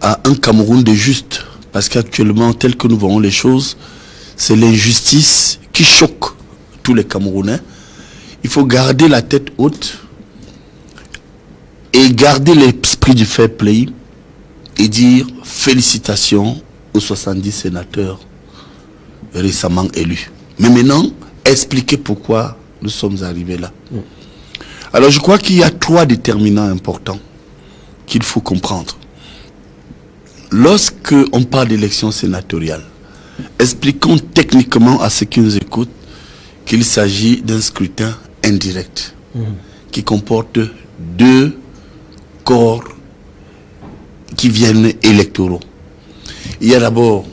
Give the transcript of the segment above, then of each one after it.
à un Cameroun de juste. Parce qu'actuellement, tel que nous voyons les choses, c'est l'injustice qui choque tous les Camerounais. Il faut garder la tête haute et garder l'esprit du fair play et dire félicitations aux 70 sénateurs récemment élus. Mais maintenant, expliquer pourquoi nous sommes arrivés là. Alors je crois qu'il y a 3 déterminants importants qu'il faut comprendre. Lorsque on parle d'élection sénatoriale, expliquons techniquement à ceux qui nous écoutent qu'il s'agit d'un scrutin indirect qui comporte 2 corps qui viennent électoraux. Il y a d'abord,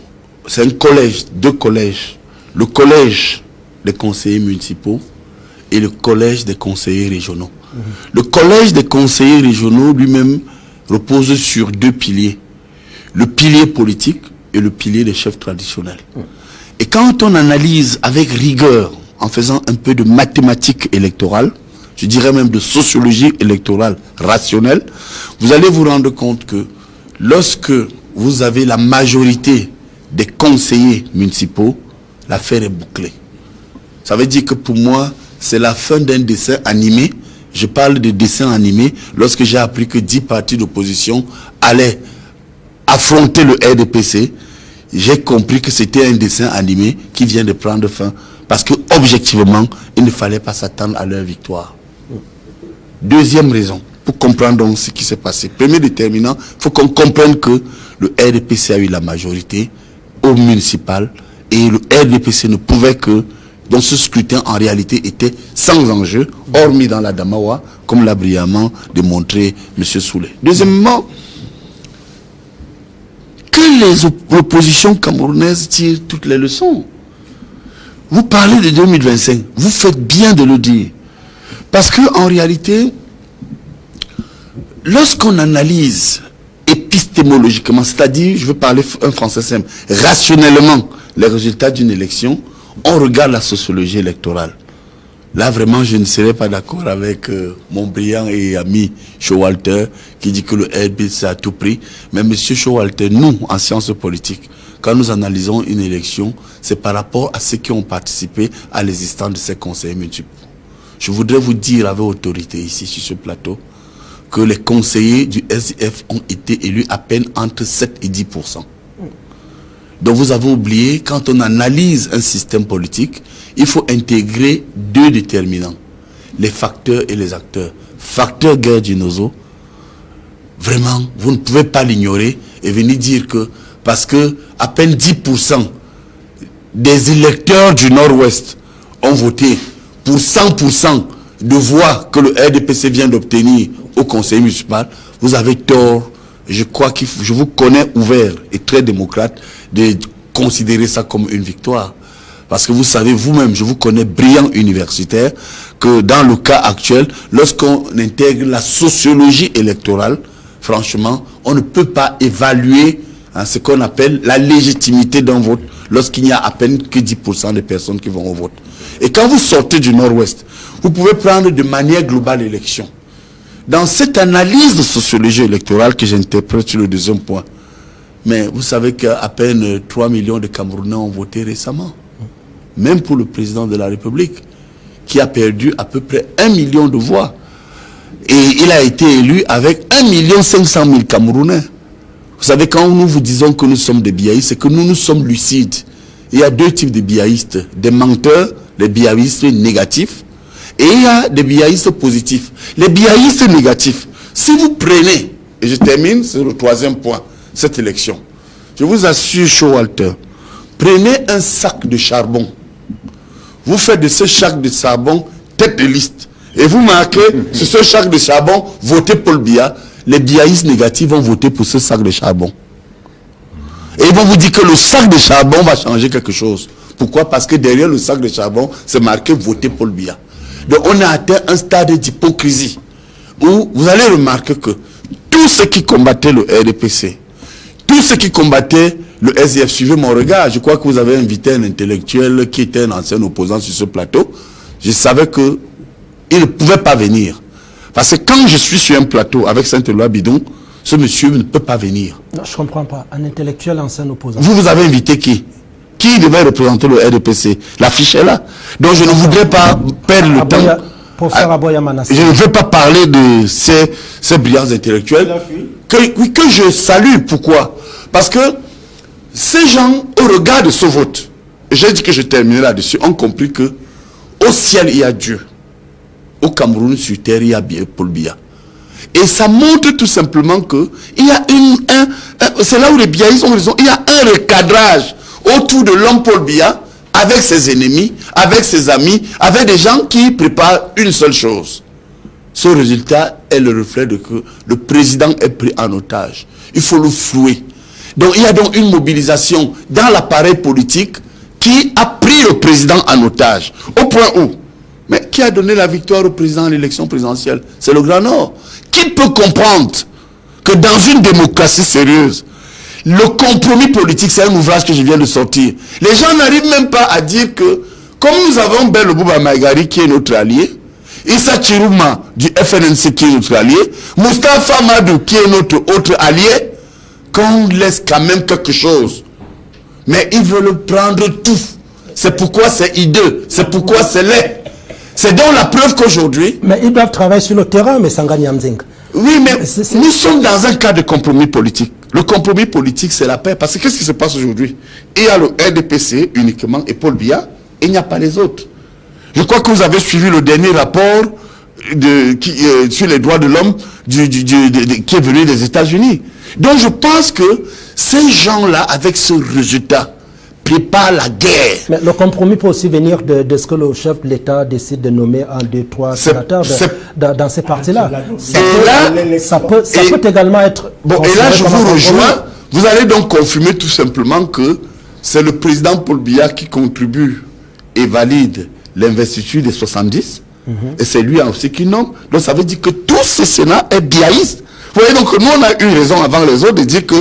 c'est un collège, 2 collèges. Le collège des conseillers municipaux et le collège des conseillers régionaux. Le collège des conseillers régionaux lui-même repose sur 2 piliers. Le pilier politique et le pilier des chefs traditionnels. Et quand on analyse avec rigueur, en faisant un peu de mathématiques électorales, je dirais même de sociologie électorale rationnelle, vous allez vous rendre compte que lorsque vous avez la majorité des conseillers municipaux, l'affaire est bouclée. Ça veut dire que pour moi, c'est la fin d'un dessin animé. Je parle de dessin animé lorsque j'ai appris que 10 partis d'opposition allaient affronter le RDPC. J'ai compris que c'était un dessin animé qui vient de prendre fin. Parce que objectivement, il ne fallait pas s'attendre à leur victoire. Deuxième raison, pour comprendre donc ce qui s'est passé. Premier déterminant, il faut qu'on comprenne que le RDPC a eu la majorité au municipal et le RDPC ne pouvait que, dans ce scrutin en réalité était sans enjeu, hormis dans la Damawa, comme l'a brillamment démontré M. Soulé. Deuxièmement, que l'opposition camerounaise tire toutes les leçons. Vous parlez de 2025, vous faites bien de le dire. Parce qu'en réalité, lorsqu'on analyse épistémologiquement, c'est-à-dire, je veux parler un français simple, rationnellement, les résultats d'une élection, on regarde la sociologie électorale. Là, vraiment, je ne serais pas d'accord avec mon brillant et ami Showalter qui dit que le RDPC a tout pris. Mais M. Showalter, nous, en sciences politiques, quand nous analysons une élection, c'est par rapport à ceux qui ont participé à l'existence de ces conseillers municipaux. Je voudrais vous dire avec autorité ici sur ce plateau que les conseillers du SDF ont été élus à peine entre 7 et 10%. Donc vous avez oublié, quand on analyse un système politique, il faut intégrer 2 déterminants, les facteurs et les acteurs. Facteur Guerre Dinozo, vraiment, vous ne pouvez pas l'ignorer et venir dire que, parce que à peine 10% des électeurs du Nord-Ouest ont voté pour 100% de voix que le RDPC vient d'obtenir au conseil municipal, vous avez tort. Je crois que je vous connais ouvert et très démocrate de considérer ça comme une victoire. Parce que vous savez vous-même, je vous connais brillant universitaire, que dans le cas actuel, lorsqu'on intègre la sociologie électorale, franchement, on ne peut pas évaluer ce qu'on appelle la légitimité d'un vote lorsqu'il n'y a à peine que 10% des personnes qui vont au vote. Et quand vous sortez du Nord-Ouest, vous pouvez prendre de manière globale l'élection. Dans cette analyse de sociologie électorale que j'interprète sur le deuxième point, mais vous savez qu'à peine 3 millions de Camerounais ont voté récemment. Même pour le président de la République, qui a perdu à peu près 1 million de voix. Et il a été élu avec 1 500 000 Camerounais. Vous savez, quand nous vous disons que nous sommes des biaïstes, c'est que nous sommes lucides. Il y a 2 types de biaïstes. Des menteurs, les biaïstes négatifs, et il y a des biaïstes positifs. Les biaïstes négatifs, si vous prenez, et je termine sur le 3e point, cette élection, je vous assure, Showalter, prenez un sac de charbon, vous faites de ce sac de charbon tête de liste, et vous marquez sur ce sac de charbon, votez Paul Biya. Les biaïstes négatifs vont voter pour ce sac de charbon. Et ils vont vous dire que le sac de charbon va changer quelque chose. Pourquoi? Parce que derrière le sac de charbon, c'est marqué voter Paul Biya. Donc on a atteint un stade d'hypocrisie où vous allez remarquer que tous ceux qui combattaient le RDPC, tous ceux qui combattaient le SDF, suivez mon regard, je crois que vous avez invité un intellectuel qui était un ancien opposant sur ce plateau, je savais qu'il ne pouvait pas venir. Parce que quand je suis sur un plateau avec Saint-Éloi Bidon, ce monsieur ne peut pas venir. Non, je ne comprends pas. Un intellectuel ancien opposant. Vous avez invité qui? Qui devait représenter le RDPC? L'affiche est là. Donc je ne voudrais pas perdre le temps. Professeur Aboya Manasseh. Je ne veux pas parler de ces brillants intellectuels que je salue. Pourquoi? Parce que ces gens, au regard de ce vote, j'ai dit que je terminerai là-dessus, ont compris que au ciel il y a Dieu. Au Cameroun, sur terre, il y a Paul Biya. Et ça montre tout simplement que il y a c'est là où les biaïstes ont raison, il y a un recadrage autour de l'homme Paul Biya, avec ses ennemis, avec ses amis, avec des gens qui préparent une seule chose. Ce résultat est le reflet de que le président est pris en otage. Il faut le flouer. Donc il y a donc une mobilisation dans l'appareil politique qui a pris le président en otage. Au point où, mais qui a donné la victoire au président à l'élection présidentielle? C'est le Grand Nord. Qui peut comprendre que dans une démocratie sérieuse, le compromis politique, c'est un ouvrage que je viens de sortir. Les gens n'arrivent même pas à dire que, comme nous avons Bello Bouba Maïgari qui est notre allié, Issa Chirouma du FNNC qui est notre allié, Moustapha Madou qui est notre autre allié, qu'on laisse quand même quelque chose. Mais ils veulent prendre tout. C'est pourquoi c'est hideux. C'est pourquoi c'est laid. C'est donc la preuve qu'aujourd'hui... Mais ils doivent travailler sur le terrain, mais Sangani Amzing. Oui, mais nous sommes dans un cas de compromis politique. Le compromis politique, c'est la paix. Parce que qu'est-ce qui se passe aujourd'hui? Il y a le RDPC uniquement et Paul Biya, et il n'y a pas les autres. Je crois que vous avez suivi le dernier rapport sur les droits de l'homme qui est venu des États-Unis. Donc je pense que ces gens-là, avec ce résultat, préparent la guerre. Mais le compromis peut aussi venir de ce que le chef de l'État décide de nommer un, deux, trois sénateurs dans ces partis-là. Ça peut également être... Bon, et là, je vous rejoins. Vous allez donc confirmer tout simplement que c'est le président Paul Biya qui contribue et valide l'investiture des 70. Et c'est lui aussi qui nomme. Donc ça veut dire que tout ce Sénat est biaïste. Vous voyez donc que nous, on a eu raison avant les autres de dire que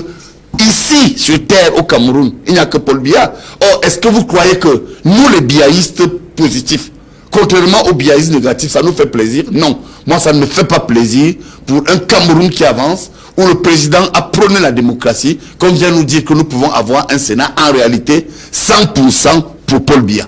ici, sur terre, au Cameroun, il n'y a que Paul Biya. Or, est-ce que vous croyez que nous, les biaïstes positifs, contrairement aux biaïstes négatifs, ça nous fait plaisir? Non. Moi, ça ne me fait pas plaisir pour un Cameroun qui avance, où le président a prôné la démocratie, comme vient nous dire que nous pouvons avoir un Sénat en réalité 100% pour Paul Biya.